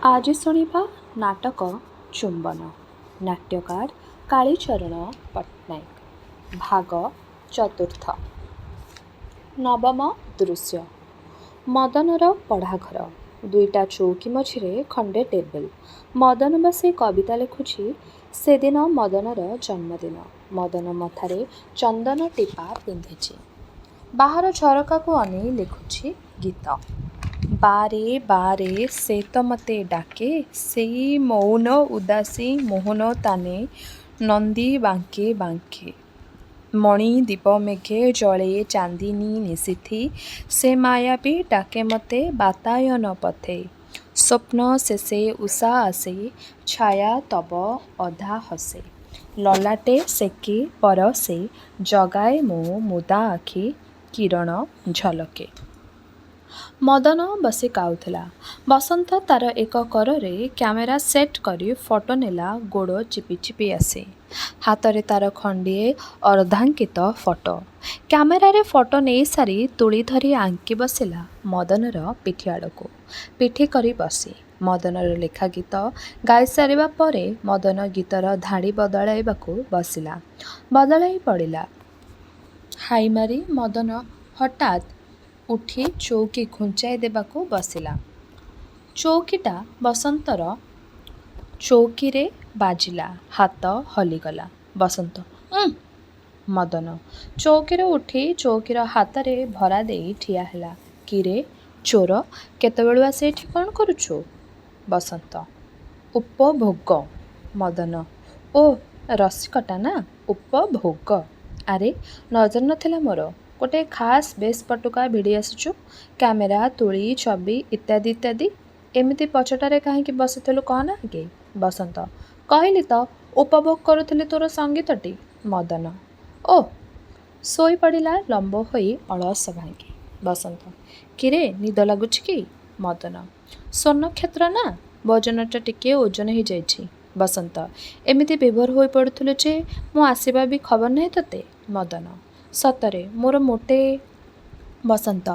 आज शुणिबा नाटक चुंबन। नाट्यकार कालीचरण पट्टनायक। भाग चतुर्थ। नवम दृश्य। मदनर पढ़ाघर। दुईटा चौकी मझिरे खंडे टेबल। मदन बसी कविता लिखुछि। सेदिन मदनर जन्मदिन। मदन मथारे चंदन टीपा पिंधिछि। बाहर झरका को अनेई लिखुछि गीत। बारे बारे से तो मते डाके, सेई मौन उदासी मोहन ताने, नंदी बांके बांके। मणि दीप मेघे जले चांदिनी निशिथि, से मायाबी डाके मते बातायन पथे। स्वप्न शेषे उषा आसे, छाया तब अधा हसे। ललाटे सेके परसे, जगाए मो मुदा आखि, किरण झलके। मदन बसी काउथला। बसंत तार एक करे कैमेरा सेट करी फोटो नेला। गोड़ चिपी चिपी आसे। हाथ तार खंडिए अर्धांकित फोटो। कैमेरा रे फोटो नहीं सारी तुली धरी आंकी बसिला मदनर पिठी आड़को। पिठी करी बसी मदनर लेखा गीत गाई सारिबा परे मदन गीतर धाड़ी बदलाइबाकू बसिला। बदलाई पड़िला। हाई मारी मदन हठात उठी चौकी घुंचाई देबाकू बसिला। चौकीटा बसंतर चौकी रे बाजिला। हाथ हलीगला। बसंत मदन चौकीर उठी चौकीर हाथ रे भरा दे ठिया हैला। किरे चोर, केतेबेलु आसी एठी कौन करुछु? बसंत उपभोग। मदन ओ रसिकटा ना, उपभोग। आरे नजर नथिला मोर। गोटे खास बेस पटुका भिड़ी आसुचु। कैमेरा तुली छवि इत्यादि इत्यादि। एमिति पछटारे काहींकि बसिथिलु कहना कि? बसंत कहली तो उपभोग करुथिली तोर संगीतटी। मदन ओ शोई पड़िला लंब होई अलस भांगी। बसंत किरे निद लागुछि कि? मदन स्वर्ण क्षेत्र ना, वजनटा टिके ओजन हो जाइछि। बसंत एमिति विभोर होई पड़ुथिलु जे मु आसीबा भी खबर नहीं तते। मदन सतरे मोर मोटे। बसंत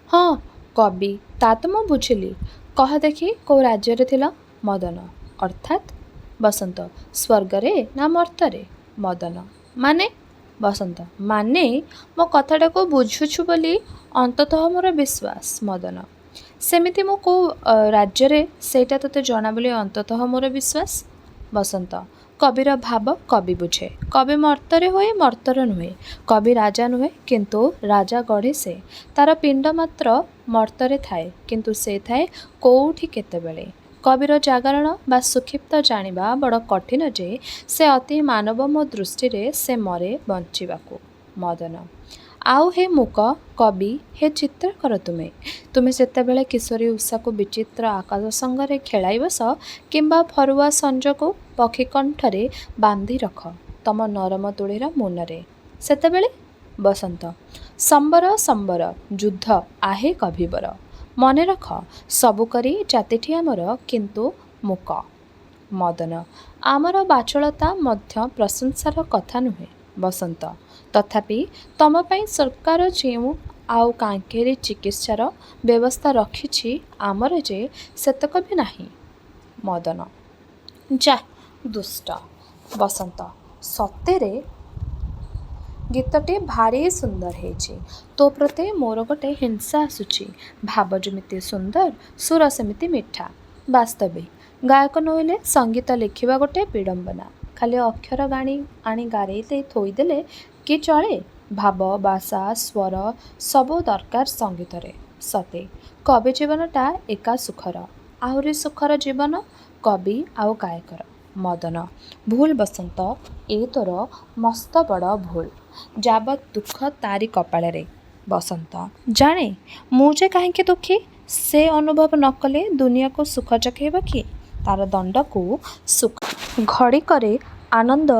हाँ कवि ता तो मु बुझिली। कह देखी कौ राज्य रे थिला? मदन अर्थात? बसंत स्वर्गरे ना मर्त्ୟରେ? मदन माने? बसंत माने मो कथाटा को बुझुछु बोली अंततः मोर विश्वास। मदन सेमिति मो को राज्य रे सेटा तते जणा बोली अंततः मोर विश्वास। बसंत कविर भाव कवि बुझे। कवि मर्त्ୟରେ हुए, मर्त्तर नुहे। कवि राजा नुहे किंतु राजा गढ़े से। तार पिंड मात्र मर्त्ତରେ थाए किंतु से थाए कोउठी केतेबेले। कविर जागरण बा सुक्षिप्त जानिबा बड़ कठिन जे से अति मानवम दृष्टि रे से मरे बंचिबाकू। मदन आउ हे मूक कवि, हे चित्र कर तुमे। तुमे सेतेबेले किशोरी उषा को विचित्र आकाश संगरे खेलाई बस किंबा फरुआ संज को पक्षी कंठरे बांधी रख तम नरम तुळीर मुନରେ। सेतेबेले? बसंत संबर संबर युद्ध आहे कविवर। मने रख सबु करी जातिठी आमर किंतु मूक। मदन आमर बाचलता मध्य प्रशंसार कथा नुहे। बसंत तथापि तम पई सरकार जेउ आउ कांकेरी चिकित्सार व्यवस्था रखिछि आमर जे सेतक भी नाही। मदन जा दुष्ट। बसंत सतेरे गीतटी भारी सुंदर हेछि। तो प्रति मोर गोटे हिंसा आसुछि। भाव जेमिति सुंदर, सुर सेमिति मिठा। वास्तविक गायक नोइले संगीत लिखिबा गोटे विडंबना। खाली अक्षर गाणी आनी गारेई दे थोईदेले कि चले? भाव, भाषा, स्वर सबू दरकार संगीत रे। सते कवि जीवनटा एका सुखर, आहुरी सुखर जीवन कवि आउ गायकर। मदन भूल बसंत, ए तोर मस्त बड़ भूल। जाबत दुख तारी कपाल रे। बसंत जाने मुझे कहीं दुखी? से अनुभव न कले दुनिया को सुख चखेब कि? तार दंड को सुख घड़ी करे आनंद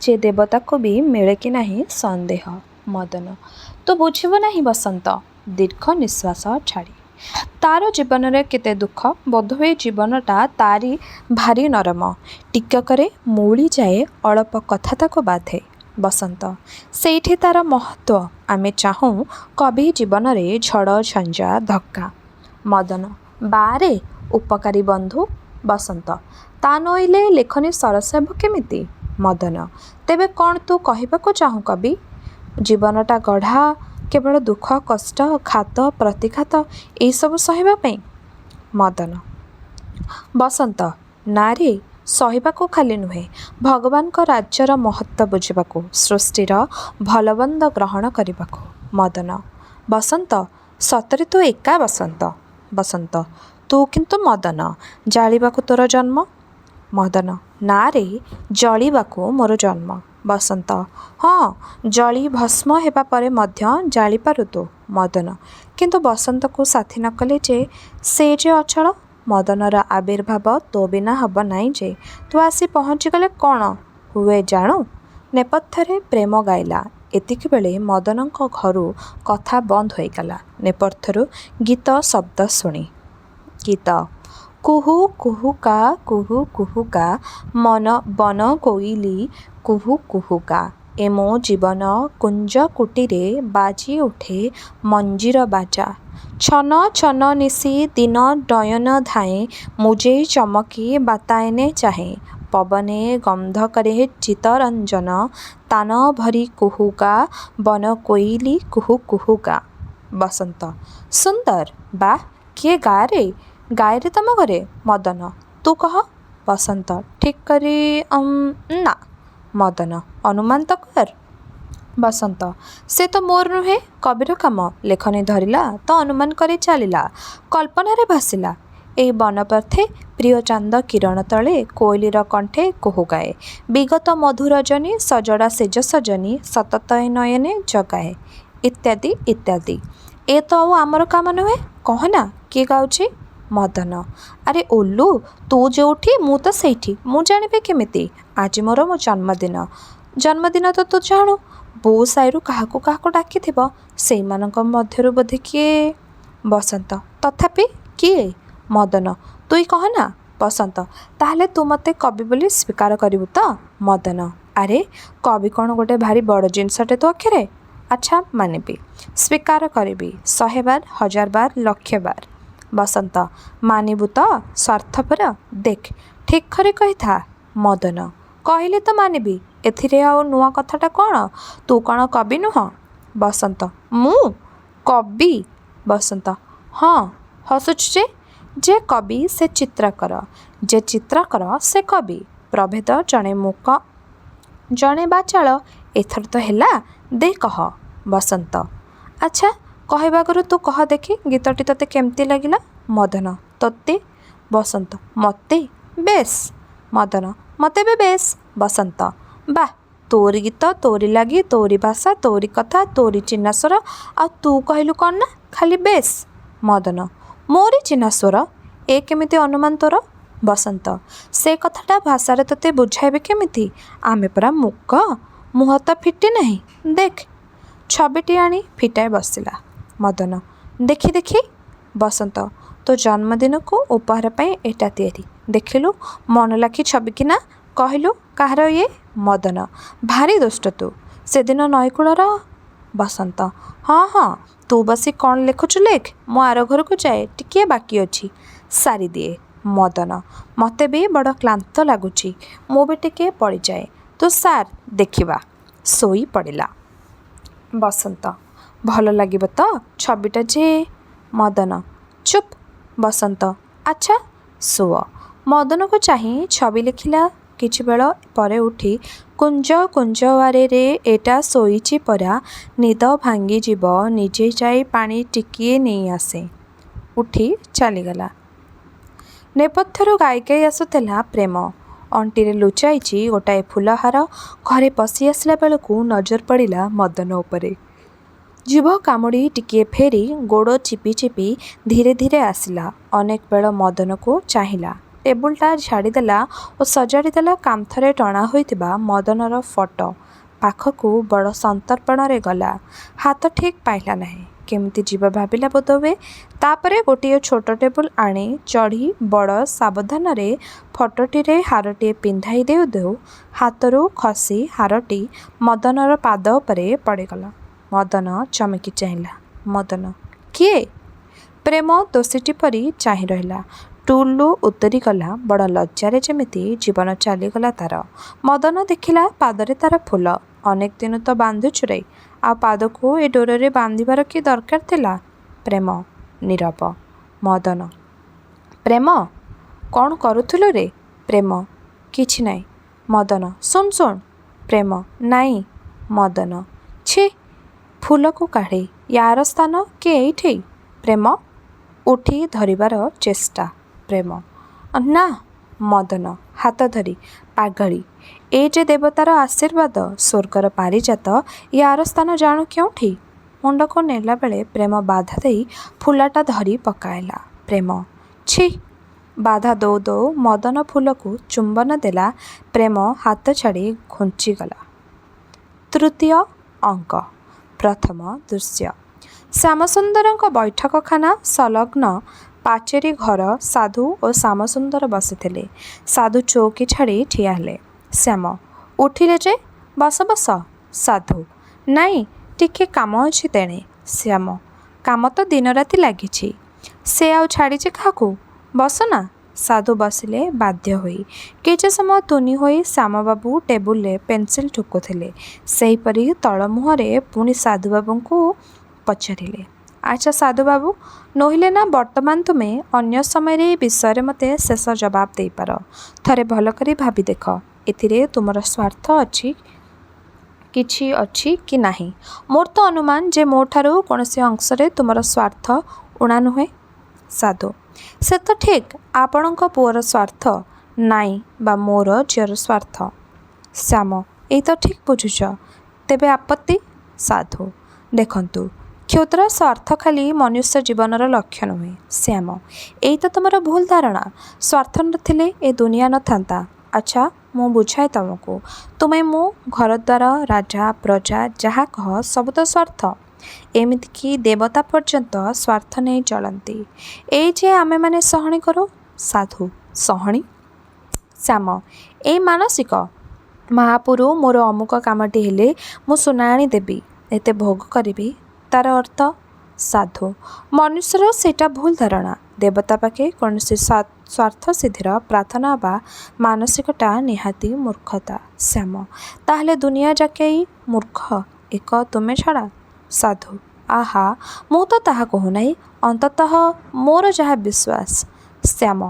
जे देवता को भी मिले कि नहीं संदेह। मदन तो बुझिब नहीं बसंत। दीर्घ निश्वास छाड़ी। तार जीवन रे केते दुख, बोधहुए जीवनटा तारी भारी नरम। टिककरे मौली जाए अल्प कथा ताको बाधे। बसंत सेठी तार महत्व आमे चाहूँ कवि जीवन रे झड़ झंझा धक्का। मदन बारे उपकारी बंधु ବସନ୍ତ ତା ନଇଲେ ଲେଖନୀ ସରସ ହେବ କେମିତି? ମଦନ ତେବେ କ'ଣ ତୁ କହିବାକୁ ଚାହୁଁ କବି? ଜୀବନଟା ଗଢ଼ା କେବଳ ଦୁଃଖ କଷ୍ଟ ଘାତ ପ୍ରତିଘାତ ଏଇସବୁ ସହିବା ପାଇଁ? ମଦନ ବସନ୍ତ ନାରେ ସହିବାକୁ ଖାଲି ନୁହେଁ, ଭଗବାନଙ୍କ ରାଜ୍ୟର ମହତ୍ତ୍ୱ ବୁଝିବାକୁ, ସୃଷ୍ଟିର ଭଲବନ୍ଦ ଗ୍ରହଣ କରିବାକୁ। ମଦନ ବସନ୍ତ ସତରେ ତୁ ଏକା ବସନ୍ତ? ବସନ୍ତ ତୁ କିନ୍ତୁ ମଦନ, ଜାଳିବାକୁ ତୋର ଜନ୍ମ। ମଦନ ନାରେ ଜଳିବାକୁ ମୋର ଜନ୍ମ। ବସନ୍ତ ହଁ, ଜଳି ଭସ୍ମ ହେବା ପରେ ମଧ୍ୟ ଜାଳିପାରୁ ତୁ। ମଦନ କିନ୍ତୁ ବସନ୍ତକୁ ସାଥୀ ନ କଲେ ଯେ ଅଚଳ। ମଦନର ଆବିର୍ଭାବ ତୋ ବିନା ହେବ ନାହିଁ ଯେ। ତୁ ଆସି ପହଞ୍ଚିଗଲେ କ'ଣ ହୁଏ ଜାଣୁ? ନେପଥ୍ୟରେ ପ୍ରେମ ଗାଇଲା। ଏତିକିବେଳେ ମଦନଙ୍କ ଘରୁ କଥା ବନ୍ଦ ହୋଇଗଲା। ନେପଥ୍ୟରୁ ଗୀତ ଶବ୍ଦ ଶୁଣି। ଗୀତ କୁହୁ କୁହୁକା କୁହୁ କୁହୁକା ମନ ବନ କୋଇଲି କୁହୁ କୁହୁକା ଏ ମୋ ଜୀବନ କୁଞ୍ଜ କୁଟୀରେ ବାଜି ଉଠେ ମଞ୍ଜିର ବାଜା। ଛନ ଛନ ନିଶି ଦିନ ନୟନ ଧାଏଁ ମୁଜେଇ ଚମକି ବାତାୟନେ ଚାହେଁ। ପବନେ ଗନ୍ଧ କରେ ଚିତ୍ତରଞ୍ଜନ ତାନ ଭରି କୁହୁକା ବନ କୋଇଲି କୁହୁ କୁହୁକା। ବସନ୍ତ ସୁନ୍ଦର, ବାଃ କିଏ ଗାଏରେ ତମ ଘରେ? ମଦନ ତୁ କହ। ବସନ୍ତ ଠିକ୍ କରି ନା। ମଦନ ଅନୁମାନ ତ କର। ବସନ୍ତ ସେ ତ ମୋର ନୁହେଁ, କବିର କାମ। ଲେଖନୀ ଧରିଲା ତ ଅନୁମାନ କରି ଚାଲିଲା, କଳ୍ପନାରେ ଭାସିଲା। ଏଇ ବନପଥେ ପ୍ରିୟ ଚାନ୍ଦ କିରଣ ତଳେ କୋଇଲିର କଣ୍ଠେ କୁହୁଗାଏ। ବିଗତ ମଧୁ ରଜନୀ ସଜଡ଼ା ସେଜ ସଜନୀ ସତତ ଏ ନୟନେ ଜଗାଏ। ଇତ୍ୟାଦି ଇତ୍ୟାଦି। ଏ ତ ଆଉ ଆମର କାମ ନୁହେଁ, କହନା କିଏ ଗାଉଛି? ମଦନ ଆରେ ଓଲୁ, ତୁ ଯେଉଁଠି ମୁଁ ତ ସେଇଠି, ମୁଁ ଜାଣିବି କେମିତି? ଆଜି ମୋର ଜନ୍ମଦିନ। ଜନ୍ମଦିନ ତ ତୁ ଜାଣୁ। ବୋଉ ସାହିରୁ କାହାକୁ କାହାକୁ ଡାକିଥିବ, ସେଇମାନଙ୍କ ମଧ୍ୟରୁ ବୋଧେ କିଏ? ବସନ୍ତ ତଥାପି କିଏ? ମଦନ ତୁଇ କହନା। ବସନ୍ତ ତାହେଲେ ତୁ ମୋତେ କବି ବୋଲି ସ୍ୱୀକାର କରିବୁ ତ? ମଦନ ଆରେ କବି କ'ଣ ଗୋଟେ ଭାରି ବଡ଼ ଜିନିଷଟେ ତୋ ଆଖିରେ? ଆଚ୍ଛା ମାନିବି, ସ୍ୱୀକାର କରିବି 100 ବାର 1000 ବାର 1,00,000 ବାର। ବସନ୍ତ ମାନିବୁ ତ? ସ୍ୱାର୍ଥପର ଦେଖ ଠିକ୍ କରି କହିଥା। ମଦନ କହିଲି ତ ମାନିବି, ଏଥିରେ ଆଉ ନୂଆ କଥାଟା କ'ଣ? ତୁ କ'ଣ କବି ନୁହଁ? ବସନ୍ତ ମୁଁ କବି? ବସନ୍ତ ହଁ, ହସୁଛୁ ଯେ କବି ସେ ଚିତ୍ରକର, ଯେ ଚିତ୍ରକର ସେ କବି। ପ୍ରଭେଦ ଜଣେ ମୂକ ଜଣେ ବାଚାଳ, ଏଥର ତ ହେଲା, ଦେ କହ। ବସନ୍ତ ଆଚ୍ଛା କହିବା ଆଗରୁ ତୁ କହ ଦେଖି, ଗୀତଟି ତୋତେ କେମିତି ଲାଗିଲା? ମଦନ ତୋତେ? ବସନ୍ତ ମୋତେ ବେଶ। ମଦନ ମୋତେ ବି ବେଶ। ବସନ୍ତ ବାଃ, ତୋରି ଗୀତ, ତୋରି ଲାଗି, ତୋରି ଭାଷା, ତୋରି କଥା, ତୋରି ଚିହ୍ନା ସ୍ୱର, ଆଉ ତୁ କହିଲୁ କ'ଣ ନା ଖାଲି ବେଶ। ମଦନ ମୋରି ଚିହ୍ନା ସ୍ୱର? ଏ କେମିତି ଅନୁମାନ ତୋର? ବସନ୍ତ ସେ କଥାଟା ଭାଷାରେ ତୋତେ ବୁଝାଇବି କେମିତି? ଆମେ ପରା ମୂକ, ମୁହଁ ତ ଫିଟି ନାହିଁ। ଦେଖ ଛବିଟି ଆଣି ଫିଟାଇ ବସିଲା। ମଦନ ଦେଖି। ବସନ୍ତ ତୋ ଜନ୍ମଦିନକୁ ଉପହାର ପାଇଁ ଏଇଟା ତିଆରି, ଦେଖିଲୁ ମନ ଲାଖି ଛବି କି ନା? କହିଲୁ କାହାର ଇଏ? ମଦନ ଭାରି ଦୁଷ୍ଟ ତୁ, ସେଦିନ ନଈକୂଳର। ବସନ୍ତ ହଁ, ତୁ ବସି କ'ଣ ଲେଖୁଛୁ ଲେଖ, ମୁଁ ଆର ଘରକୁ ଯାଏ, ଟିକିଏ ବାକି ଅଛି, ସାରିଦିଏ। ମଦନ ମୋତେ ବି ବଡ଼ କ୍ଳାନ୍ତ ଲାଗୁଛି, ମୁଁ ବି ଟିକିଏ ପଡ଼ିଯାଏ, ତୁ ସାର ଦେଖିବା। ଶୋଇ ପଡ଼ିଲା। ବସନ୍ତ ଭଲ ଲାଗିବ ତ ଛବିଟା ଯେ? ମଦନ ଚୁପ୍। ବସନ୍ତ ଆଚ୍ଛା ଶୁଅ। ମଦନକୁ ଚାହିଁ ଛବି ଲେଖିଲା। କିଛି ବେଳ ପରେ ଉଠି କୁଞ୍ଜ କୁଞ୍ଜୱାରେ ଏଟା ଶୋଇଛି ପରା, ନିଦ ଭାଙ୍ଗିଯିବ ନିଜେ ଯାଇ ପାଣି ଟିକିଏ ନେଇ ଆସେ। ଉଠି ଚାଲିଗଲା। ନେପଥ୍ୟରୁ ଗାଇ ଗାଇ ଆସୁଥିଲା ପ୍ରେମ। ଅଣ୍ଟିରେ ଲୁଚାଇଛି ଗୋଟାଏ ଫୁଲହାର। ଘରେ ପଶି ଆସିଲା ବେଳକୁ ନଜର ପଡ଼ିଲା ମଦନ ଉପରେ। ଜିଭ କାମୁଡ଼ି ଟିକିଏ ଫେରି ଗୋଡ଼ ଚିପି ଚିପି ଧୀରେ ଧୀରେ ଆସିଲା। ଅନେକ ବେଳ ମଦନକୁ ଚାହିଁଲା। ଟେବୁଲଟା ଝାଡ଼ିଦେଲା ଓ ସଜାଡ଼ି ଦେଲା। କାନ୍ଥରେ ଟଣା ହୋଇଥିବା ମଦନର ଫଟୋ ପାଖକୁ ବଡ଼ ସନ୍ତର୍ପଣରେ ଗଲା। ହାତ ଠିକ୍ ପାଇଲା ନାହିଁ, କେମିତି ଯିବ ଭାବିଲା ବୋଧହୁଏ। ତାପରେ ଗୋଟିଏ ଛୋଟ ଟେବୁଲ ଆଣି ଚଢ଼ି ବଡ଼ ସାବଧାନରେ ଫଟୋଟିରେ ହାରଟିଏ ପିନ୍ଧାଇ ଦେଉ ଦେଉ ହାତରୁ ଖସି ହାରଟି ମଦନର ପାଦ ଉପରେ ପଡ଼ିଗଲା। ମଦନ ଚମକି ଚାହିଁଲା। ମଦନ କିଏ? ପ୍ରେମ ଦୋଷୀଟି ପରି ଚାହିଁ ରହିଲା। ଷ୍ଟୁଲରୁ ଉତରିଗଲା ବଡ଼ ଲଜ୍ଜାରେ, ଯେମିତି ଜୀବନ ଚାଲିଗଲା ତାର। ମଦନ ଦେଖିଲା ପାଦରେ ତାର ଫୁଲ। ଅନେକ ଦିନ ତ ବାନ୍ଧୁଛୁ ରେ, ଆଉ ପାଦକୁ ଏ ଡୋରରେ ବାନ୍ଧିବାର କି ଦରକାର ଥିଲା? ପ୍ରେମ ନୀରବ। ମଦନ, ପ୍ରେମ କ'ଣ କରୁଥିଲୁ ରେ? ପ୍ରେମ, କିଛି ନାହିଁ। ମଦନ, ଶୁଣ ଶୁଣ। ପ୍ରେମ, ନାଇଁ। ମଦନ, ଛି, ଫୁଲକୁ କାଢ଼ି ୟାର ସ୍ଥାନ କି ଏଇଠି? ପ୍ରେମ, ଉଠି ଧରିବାର ଚେଷ୍ଟା। ପ୍ରେମ, ନା। ମଦନ, ହାତ ଧରି, ପାଗଳୀ, ଏ ଯେ ଦେବତାର ଆଶୀର୍ବାଦ, ସ୍ୱର୍ଗର ପାରିଜାତ, ୟାର ସ୍ଥାନ ଜାଣୁ କେଉଁଠି? ମୁଣ୍ଡକୁ ନେଲାବେଳେ ପ୍ରେମ ବାଧା ଦେଇ ଫୁଲଟା ଧରି ପକାଇଲା। ପ୍ରେମ, ଛି। ବାଧା ଦଉ ଦଉ ମଦନ ଫୁଲକୁ ଚୁମ୍ବନ ଦେଲା। ପ୍ରେମ ହାତ ଛାଡ଼ି ଘୁଞ୍ଚିଗଲା। ତୃତୀୟ ଅଙ୍କ। ପ୍ରଥମ ଦୃଶ୍ୟ। ଶ୍ୟାମସୁନ୍ଦରଙ୍କ ବୈଠକଖାନା ସଂଲଗ୍ନ ପାଚେରୀ ଘର। ସାଧୁ ଓ ଶ୍ୟାମସୁନ୍ଦର ବସିଥିଲେ। ସାଧୁ ଚୌକି ଛାଡ଼ି ଠିଆ ହେଲେ। ଶ୍ୟାମ, ଉଠିଲେ ଯେ, ବସ ବସ। ସାଧୁ, ନାଇଁ, ଟିକେ କାମ ଅଛି ତେଣେ। ଶ୍ୟାମ, କାମ ତ ଦିନରାତି ଲାଗିଛି, ସେ ଆଉ ଛାଡ଼ିଛି କାହାକୁ? ବସ ନା। ସାଧୁ ବସିଲେ ବାଧ୍ୟ ହୋଇ। କିଛି ସମୟ ତୁନି ହୋଇ ଶ୍ୟାମବାବୁ ଟେବୁଲରେ ପେନ୍ସିଲ ଠୁକୁଥିଲେ। ସେହିପରି ତଳମୁହଁରେ ପୁଣି ସାଧୁବାବୁଙ୍କୁ ପଚାରିଲେ, ଆଚ୍ଛା ସାଧୁବାବୁ, ନୋହିଲେ ନା ବର୍ତ୍ତମାନ ତୁମେ ଅନ୍ୟ ସମୟରେ ଏ ବିଷୟରେ ମୋତେ ଶେଷ ଜବାବ ଦେଇପାର। ଥରେ ଭଲ କରି ଭାବି ଦେଖ, ଏଥିରେ ତୁମର ସ୍ୱାର୍ଥ କିଛି ଅଛି କି ନାହିଁ? ମୋର ତ ଅନୁମାନ ଯେ ମୋ ଠାରୁ କୌଣସି ଅଂଶରେ ତୁମର ସ୍ୱାର୍ଥ ଊଣା ନୁହେଁ। ସାଧୁ, ସେ ତ ଠିକ୍। ଆପଣଙ୍କ ପୁଅର ସ୍ୱାର୍ଥ ନାହିଁ ବା ମୋର ଝିଅର ସ୍ୱାର୍ଥ। ଶ୍ୟାମ, ଏଇ ତ ଠିକ୍ ବୁଝୁଛ। ତେବେ ଆପତ୍ତି? ସାଧୁ, ଦେଖନ୍ତୁ, କ୍ଷୁଦ୍ର ସ୍ୱାର୍ଥ ଖାଲି ମନୁଷ୍ୟ ଜୀବନର ଲକ୍ଷ୍ୟ ନୁହେଁ। ଶ୍ୟାମ, ଏଇ ତ ତୁମର ଭୁଲ ଧାରଣା। ସ୍ୱାର୍ଥ ନଥିଲେ ଏ ଦୁନିଆ ନଥାନ୍ତା। ଆଚ୍ଛା, ମୁଁ ବୁଝାଏ ତମକୁ। ତୁମେ, ମୁଁ, ଘରଦ୍ୱାର, ରାଜା, ପ୍ରଜା, ଯାହା କହ, ସବୁ ତ ସ୍ୱାର୍ଥ। ଏମିତିକି ଦେବତା ପର୍ଯ୍ୟନ୍ତ ସ୍ୱାର୍ଥ ନେଇ ଚଳନ୍ତି। ଏଇ ଯେ ଆମେମାନେ ସହଣୀ କରୁ। ସାଧୁ, ସହଣୀ? ଶ୍ୟାମ, ଏଇ ମାନସିକ। ମହାପୁରୁ, ମୋର ଅମୁକ କାମଟି ହେଲେ ମୁଁ ସୁନା ଆଣି ଦେବି, ଏତେ ଭୋଗ କରିବି, ତାର ଅର୍ଥ? ସାଧୁ, ମନୁଷ୍ୟର ସେଇଟା ଭୁଲ ଧାରଣା। ଦେବତା ପାଖେ କୌଣସି ସ୍ୱାର୍ଥସିଦ୍ଧିର ପ୍ରାର୍ଥନା ବା ମାନସିକଟା ନିହାତି ମୂର୍ଖତା। ଶ୍ୟାମ, ତାହେଲେ ଦୁନିଆ ଯାକେଇ ମୂର୍ଖ, ଏକ ତୁମେ ଛଡ଼ା। ସାଧୁ, ଆହା, ମୁଁ ତ ତାହା କହୁନାହିଁ। ଅନ୍ତତଃ ମୋର ଯାହା ବିଶ୍ୱାସ। ଶ୍ୟାମ,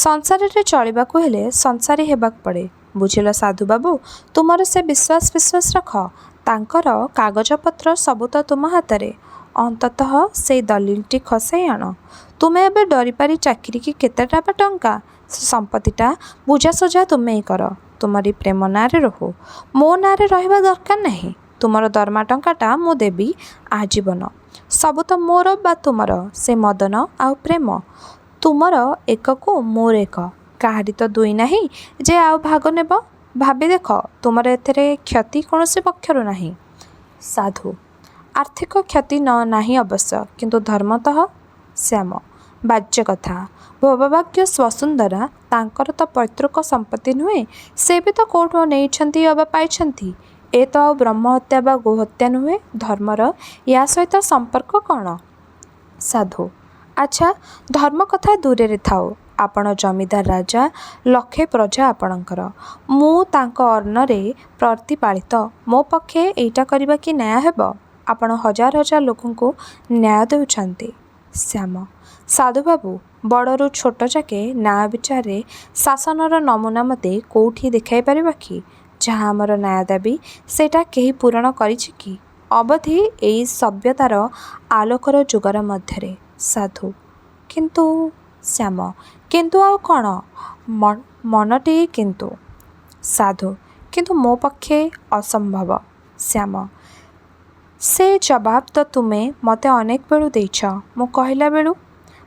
ସଂସାରରେ ଚଳିବାକୁ ହେଲେ ସଂସାରୀ ହେବାକୁ ପଡ଼େ, ବୁଝିଲ ସାଧୁବାବୁ। ତୁମର ସେ ବିଶ୍ୱାସ ରଖ। ତାଙ୍କର କାଗଜପତ୍ର ସବୁ ତ ତୁମ ହାତରେ। ଅନ୍ତତଃ ସେଇ ଦଲିଲଟି ଖସାଇ ଆଣ। ତୁମେ ଏବେ ଡରିପାରି ଚାକିରିକି କେତେଟା ବା ଟଙ୍କା? ସେ ସମ୍ପତ୍ତିଟା ବୁଝାସୁଝା ତୁମେଇ କର। ତୁମରି ପ୍ରେମ ନାଁରେ ରହୁ। ମୋ ନାଁରେ ରହିବା ଦରକାର ନାହିଁ। ତୁମର ଦରମା ଟଙ୍କାଟା ମୁଁ ଦେବି ଆଜୀବନ। ସବୁ ତ ମୋର ବା ତୁମର। ସେ ମଦନ ଆଉ ପ୍ରେମ, ତୁମର ଏକକୁ ମୋର ଏକ। କାହାରି ତ ଦୁଇ ନାହିଁ ଯେ ଆଉ ଭାଗ ନେବ। ଭାବି ଦେଖ, ତୁମର ଏଥିରେ କ୍ଷତି କୌଣସି ପକ୍ଷରୁ ନାହିଁ। ସାଧୁ, ଆର୍ଥିକ କ୍ଷତି ନାହିଁ ଅବଶ୍ୟ, କିନ୍ତୁ ଧର୍ମତଃ? ଶ୍ୟାମ, ବାଜ୍ୟ କଥା। ଭୋଗଭାଗ୍ୟ ବସୁନ୍ଧରା, ତାଙ୍କର ତ ପୈତୃକ ସମ୍ପତ୍ତି ନୁହେଁ। ସେ ବି ତ କୋଉଠୁ ନେଇଛନ୍ତି ଅବା ପାଇଛନ୍ତି। ଏ ତ ଆଉ ବ୍ରହ୍ମହତ୍ୟା ବା ଗୋହତ୍ୟା ନୁହେଁ। ଧର୍ମର ୟା ସହିତ ସମ୍ପର୍କ କ'ଣ? ସାଧୁ, ଆଚ୍ଛା, ଧର୍ମ କଥା ଦୂରରେ ଥାଉ। ଆପଣ ଜମିଦାର ରାଜା, ଲକ୍ଷେ ପ୍ରଜା ଆପଣଙ୍କର। ମୁଁ ତାଙ୍କ ଅନ୍ନରେ ପ୍ରତିପାଳିତ। ମୋ ପକ୍ଷେ ଏଇଟା କରିବା କି ନ୍ୟାୟ ହେବ? ଆପଣ ହଜାର ହଜାର ଲୋକଙ୍କୁ ନ୍ୟାୟ ଦେଉଛନ୍ତି। ଶ୍ୟାମ, ସାଧୁବାବୁ, ବଡ଼ରୁ ଛୋଟ ଯାକେ ନ୍ୟାୟ ବିଚାରରେ ଶାସନର ନମୁନା ମୋତେ କୋଉଠି ଦେଖାଇ ପାରିବ କି? ଯାହା ଆମର ନ୍ୟାୟ ଦାବୀ, ସେଇଟା କେହି ପୂରଣ କରିଛି କି? ଅବଧି ଏଇ ସଭ୍ୟତାର ଆଲୋକର ଯୁଗର ମଧ୍ୟରେ। ସାଧୁ, କିନ୍ତୁ? ଶ୍ୟାମ, କିନ୍ତୁ ଆଉ କ'ଣ? ମନଟି କିନ୍ତୁ। ସାଧୁ, କିନ୍ତୁ ମୋ ପକ୍ଷେ ଅସମ୍ଭବ। ଶ୍ୟାମ, ସେ ଜବାବ ତ ତୁମେ ମୋତେ ଅନେକ ବେଳୁ ଦେଇଛ। ମୁଁ କହିଲା ବେଳୁ।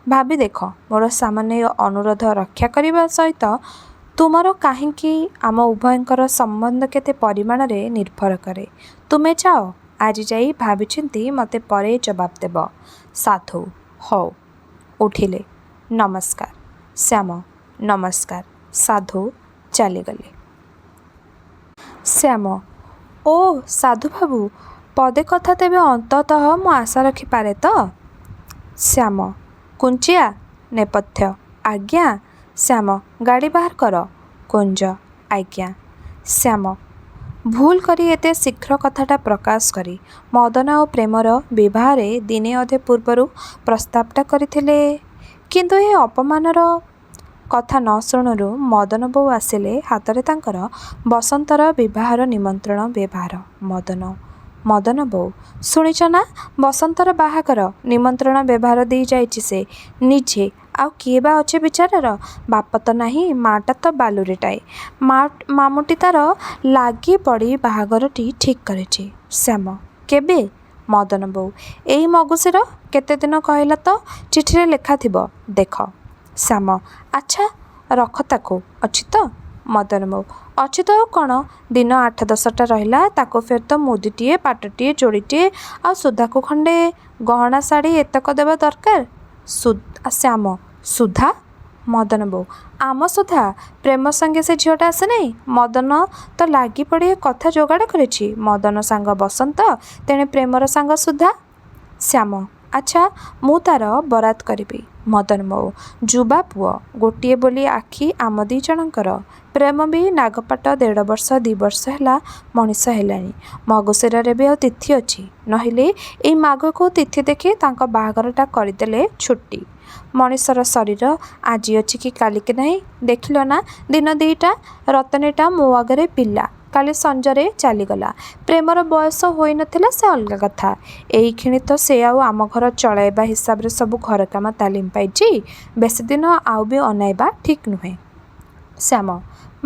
ଭାବି ଦେଖ, ମୋର ସାମାନ୍ୟ ଅନୁରୋଧ ରକ୍ଷା କରିବା ସହିତ ତୁମର କାହିଁକି ଆମ ଉଭୟଙ୍କର ସମ୍ବନ୍ଧ କେତେ ପରିମାଣରେ ନିର୍ଭର କରେ। ତୁମେ ଚାଅ, ଆଜି ଯାଇ ଭାବିଚିନ୍ତି ମୋତେ ପରେ ଜବାବ ଦେବ। ସାଧୁ, ହଉ। ଉଠିଲେ। ନମସ୍କାର। ଶ୍ୟାମ, ନମସ୍କାର। ସାଧୁ ଚାଲିଗଲେ। ଶ୍ୟାମ, ଓ ସାଧୁବାବୁ, ପଦେ କଥା ତେବେ ଅନ୍ତତଃ ମୁଁ ଆଶା ରଖିପାରେ ତ? ଶ୍ୟାମ, କୁଞ୍ଚିଆ ନେପଥ୍ୟ। ଆଜ୍ଞା। ଶ୍ୟାମ ଗାଡ଼ି ବାହାର କର। କୁଞ୍ଜ ଆଜ୍ଞା। ଶ୍ୟାମ ଭୁଲ କରି ଏତେ ଶୀଘ୍ର କଥାଟା ପ୍ରକାଶ କରି ମଦନ ଆଉ ପ୍ରେମର ବିବାହରେ ଦିନେ ଅଧେ ପୂର୍ବରୁ ପ୍ରସ୍ତାବଟା କରିଥିଲେ। କିନ୍ତୁ ଏ ଅପମାନର କଥା ନ ଶୁଣୁରୁ ମଦନ ବୋଉ ଆସିଲେ ହାତରେ ତାଙ୍କର ବସନ୍ତର ବିବାହର ନିମନ୍ତ୍ରଣ ବ୍ୟବହାର। ମଦନ ବୋଉ ଶୁଣିଛ ନା, ବସନ୍ତର ବାହାଘର ନିମନ୍ତ୍ରଣ ବ୍ୟବହାର ଦେଇ ଯାଇଛି ସେ ନିଜେ। ଆଉ କିଏ ବା ଅଛି ବିଚାରାର? ବାପ ତ ନାହିଁ, ମାଟା ତ ବାଲୁରିଟାଏ। ମାମୁଟି ତାର ଲାଗି ପଡ଼ି ବାହାଘରଟି ଠିକ୍ କରିଛି। ଶ୍ୟାମ କେବେ? ମଦନ ବୋଉ ଏଇ ମଗୁଶିର କେତେ ଦିନ କହିଲା ତ ଚିଠିରେ ଲେଖାଥିବ ଦେଖ। ଶ୍ୟାମ ଆଚ୍ଛା ରଖ ତାକୁ, ଅଛି ତ? ମଦନ ବୋଉ ଅଛି ତ ଆଉ କ'ଣ, ଦିନ 8-10ଟା ରହିଲା, ତାକୁ ଫେର ତ ମୁଦିଟିଏ, ପାଟଟିଏ, ଯୋଡ଼ିଟିଏ ଆଉ ସୁଧାକୁ ଖଣ୍ଡେ ଗହଣା ଶାଢ଼ୀ ଏତକ ଦେବା ଦରକାର। ଶ୍ୟାମ ସୁଧା? ମଦନ ବୋଉ ଆମ ସୁଧା? ପ୍ରେମ ସାଙ୍ଗେ ସେ ଝିଅଟା ଆସେ ନାହିଁ? ମଦନ ତ ଲାଗି ପଡ଼ି ଏ କଥା ଯୋଗାଡ଼ କରିଛି। ମଦନ ସାଙ୍ଗ ବସନ୍ତ, ତେଣେ ପ୍ରେମର ସାଙ୍ଗ ସୁଧା। ଶ୍ୟାମ ଆଚ୍ଛା ମୁଁ ତାର ବରାତ କରିବି। ମଦନ ବୋଉ ଯୁବା ପୁଅ, ଗୋଟିଏ ବୋଲି ଆଖି ଆମ ଦି ଜଣଙ୍କର। ପ୍ରେମ ବି ନାଗପାଟ 1.5 ବର୍ଷ 2 ବର୍ଷ ହେଲା ମଣିଷ ହେଲାଣି। ମଗୁଶିରରେ ବି ଆଉ ତିଥି ଅଛି, ନହେଲେ ଏଇ ମାଘକୁ ତିଥି ଦେଖି ତାଙ୍କ ବାହାଘରଟା କରିଦେଲେ ଛୁଟି। ମଣିଷର ଶରୀର ଆଜି ଅଛି କି କାଲିକି ନାହିଁ। ଦେଖିଲ ନା, ଦିନ 2ଟା ରତନୀଟା ମୋ ଆଗରେ ପିଲା, କାଲି ସଞ୍ଜରେ ଚାଲିଗଲା। ପ୍ରେମର ବୟସ ହୋଇନଥିଲା ସେ ଅଲଗା କଥା, ଏଇକ୍ଷଣି ତ ସେ ଆଉ ଆମ ଘର ଚଳାଇବା ହିସାବରେ ସବୁ ଘରକାମ ତାଲିମ ପାଇଛି। ବେଶୀ ଦିନ ଆଉ ବି ଅନାଇବା ଠିକ୍ ନୁହେଁ। ଶ୍ୟାମ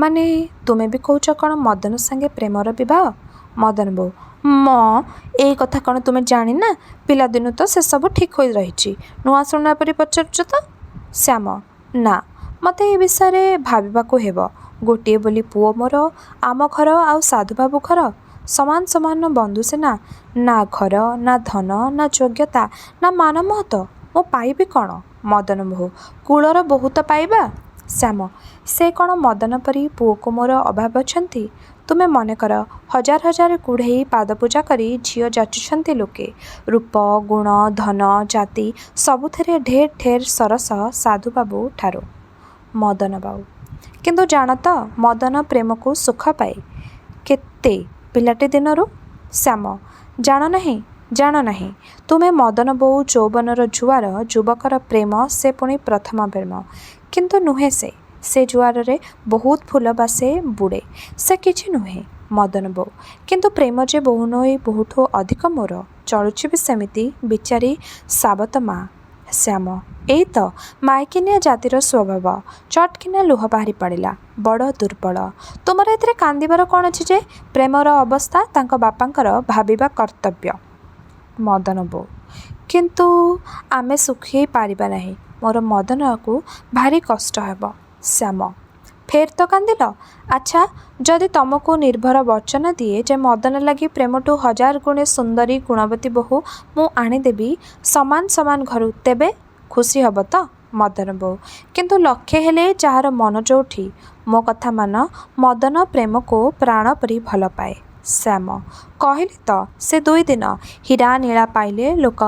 ମାନେ ତୁମେ ବି କହୁଛ କ'ଣ ମଦନ ସାଙ୍ଗେ ପ୍ରେମର ବିବାହ? ମଦନ ବୋଉ ଏଇ କଥା କ'ଣ ତୁମେ ଜାଣିନା? ପିଲାଦିନୁ ତ ସେସବୁ ଠିକ୍ ହୋଇ ରହିଛି, ନୂଆ ଶୁଣିଲା ପରି ପଚାରୁଛ ତ? ଶ୍ୟାମ ନା, ମୋତେ ଏ ବିଷୟରେ ଭାବିବାକୁ ହେବ। ଗୋଟିଏ ବୋଲି ପୁଅ ମୋର, ଆମ ଘର ଆଉ ସାଧୁବାବୁ ଘର ସମାନ ସମାନ ବନ୍ଧୁ ସିନା। ନା ଘର, ନା ଧନ, ନା ଯୋଗ୍ୟତା, ନା ମାନ ମହତ ମୁଁ ପାଇବି କ'ଣ? ମଦନ ବୋଉ କୁଳର ବୋହୂ ତ ପାଇବା। ଶ୍ୟାମ ସେ କ'ଣ ମଦନ ପରି ପୁଅକୁ ମୋର ଅଭାବ ଅଛନ୍ତି? ତୁମେ ମନେକର, ହଜାର ହଜାର କୁଢ଼େଇ ପାଦପୂଜା କରି ଝିଅ ଯାଚୁଛନ୍ତି ଲୋକେ। ରୂପ, ଗୁଣ, ଧନ, ଜାତି ସବୁଥିରେ ଢେର ଢେର ସରସ ସାଧୁବାବୁ ଠାରୁ। ମଦନ ବାବୁ କିନ୍ତୁ ଜାଣ ତ, ମଦନ ପ୍ରେମକୁ ସୁଖ ପାଏ କେତେ ପିଲାଟି ଦିନରୁ। ଶ୍ୟାମ ଜାଣ ନାହିଁ। ତୁମେ ମଦନ ବୋଉ ଯୌବନର ଜୁଆର, ଯୁବକର ପ୍ରେମ ସେ ପୁଣି ପ୍ରଥମ ପ୍ରେମ। କିନ୍ତୁ ନୁହେଁ ସେ ଜୁଆରରେ ବହୁତ ଫୁଲ ବାସେ ବୁଡ଼େ, ସେ କିଛି ନୁହେଁ। ମଦନ ବୋଉ କିନ୍ତୁ ପ୍ରେମ ଯେ ବୋହୂ ନୋଇ ବୋହୂଠୁ ଅଧିକ ମୋର, ଚଳୁଛି ବି ସେମିତି, ବିଚାରୀ ସାବତ ମା। ଶ୍ୟାମ ଏଇ ତ ମାଇକିନିଆ ଜାତିର ସ୍ୱଭାବ। ଚଟକିନା ଲୁହ ବାହାରି ପଡ଼ିଲା। ବଡ଼ ଦୁର୍ବଳ। ତୁମର ଏଥିରେ କାନ୍ଦିବାର କ'ଣ ଅଛି ଯେ? ପ୍ରେମର ଅବସ୍ଥା ତାଙ୍କ ବାପାଙ୍କର ଭାବିବା କର୍ତ୍ତବ୍ୟ। ମଦନ ବୋଉ କିନ୍ତୁ ଆମେ ସୁଖୀ ପାରିବା ନାହିଁ। ମୋର ମଦନକୁ ଭାରି କଷ୍ଟ ହେବ। ଶ୍ୟାମ ଫେର ତ କାନ୍ଦିଲ। ଆଚ୍ଛା ଯଦି ତମକୁ ନିର୍ଭର ବଚନ ଦିଏ ଯେ ମଦନ ଲାଗି ପ୍ରେମଠୁ 1000 ଗୁଣେ ସୁନ୍ଦରୀ ଗୁଣବତୀ ବୋହୂ ମୁଁ ଆଣିଦେବି ସମାନ ସମାନ ଘରୁ, ତେବେ ଖୁସି ହେବ ତ? ମଦନ ବୋଉ କିନ୍ତୁ ଲକ୍ଷେ ହେଲେ ଯାହାର ମନ ଯୋଉଠି। ମୋ କଥା ମାନ, ମଦନ ପ୍ରେମକୁ ପ୍ରାଣ ପରି ଭଲ ପାଏ। ଶ୍ୟାମ କହିଲି ତ, ସେ 2 ଦିନ ହୀରା ନୀଳା ପାଇଲେ ଲୋକ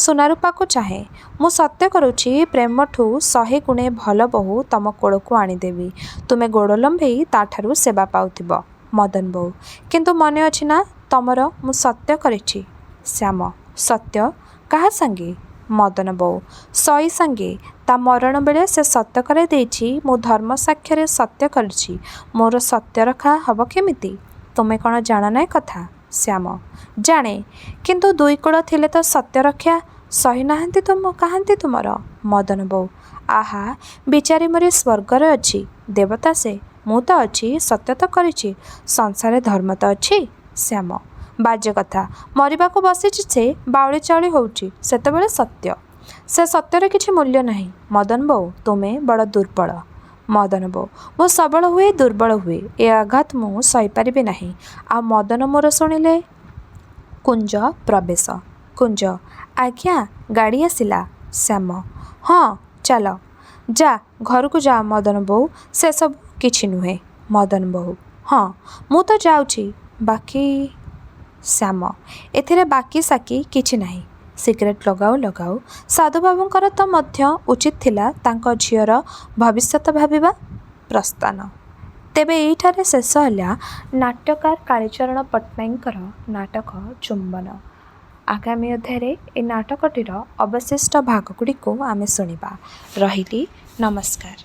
ସୁନାରୂପାକୁ ଚାହେଁ। ମୁଁ ସତ୍ୟ କରୁଛି, ପ୍ରେମଠୁ 100 ଗୁଣେ ଭଲ ବୋହୂ ତମ କୋଳକୁ ଆଣିଦେବି। ତୁମେ ଗୋଡ଼ ଲମ୍ବେଇ ତା'ଠାରୁ ସେବା ପାଉଥିବ। ମଦନ ବୋଉ କିନ୍ତୁ ମନେ ଅଛି ନା ତମର ମୁଁ ସତ୍ୟ କରିଛି? ଶ୍ୟାମ ସତ୍ୟ କାହା ସାଙ୍ଗେ? ମଦନ ବୋଉ ସଇ ସାଙ୍ଗେ। ତା ମରଣ ବେଳେ ସେ ସତ୍ୟ କରାଇ ଦେଇଛି, ମୁଁ ଧର୍ମ ସାକ୍ଷ୍ୟରେ ସତ୍ୟ କରିଛି। ମୋର ସତ୍ୟ ରକ୍ଷା ହେବ କେମିତି? ତୁମେ କ'ଣ ଜାଣ ନାହିଁ କଥା? ଶ୍ୟାମ ଜାଣେ, କିନ୍ତୁ 2 କୂଳ ଥିଲେ ତ ସତ୍ୟ ରକ୍ଷା ସହି ନାହାନ୍ତି କାହାନ୍ତି ତୁମର? ମଦନ ବୋଉ ଆହା ବିଚାରୀ ମୋରି ସ୍ୱର୍ଗରେ ଅଛି, ଦେବତା ସେ। ମୁଁ ତ ଅଛି, ସତ୍ୟ ତ କରିଛି, ସଂସାରରେ ଧର୍ମ ତ ଅଛି। ଶ୍ୟାମ ବାଜେ କଥା, ମରିବାକୁ ବସିଛି ସେ, ବାଉଳି ଚାଉଳି ହେଉଛି ସେତେବେଳେ ସତ୍ୟ। ସେ ସତ୍ୟର କିଛି ମୂଲ୍ୟ ନାହିଁ। ମଦନ ବୋଉ ତୁମେ ବଡ଼ ଦୁର୍ବଳ। ମଦନ ବୋଉ ମୁଁ ସବଳ ହୁଏ, ଦୁର୍ବଳ ହୁଏ, ଏ ଆଘାତ ମୁଁ ସହିପାରିବି ନାହିଁ। ଆଉ ମଦନ ମୋର ଶୁଣିଲେ। କୁଞ୍ଜ ପ୍ରବେଶ। କୁଞ୍ଜ ଆଜ୍ଞା ଗାଡ଼ି ଆସିଲା। ଶ୍ୟାମ ହଁ ଚାଲ। ଯା ଘରକୁ ଯା ମଦନ ବୋଉ, ସେସବୁ କିଛି ନୁହେଁ। ମଦନ ବୋଉ ହଁ ମୁଁ ତ ଯାଉଛି, ବାକି। ଶ୍ୟାମ ଏଥିରେ ବାକି ସାକି କିଛି ନାହିଁ। सिगरेट लगाऊ लगाऊ साधुबाबूଙ୍କର ତ ମଧ୍ୟ ଉଚିତ ଥିଲା ତାଙ୍କ ଝିଅର ଭବିଷ୍ୟତ ଭାବିବା। ପ୍ରସ୍ଥାନ। ତେବେ ଏଇଠାରେ ଶେଷ ହେଲା ନାଟ୍ୟକାର କାଳୀଚରଣ ପଟ୍ଟନାୟକଙ୍କର ନାଟକ ଚୁମ୍ବନ। ଆଗାମୀ ଅଧ୍ୟାୟରେ ଏ ନାଟକଟିର ଅବଶିଷ୍ଟ ଭାଗଗୁଡ଼ିକୁ ଆମେ ଶୁଣିବା। ରହିଲି, ନମସ୍କାର।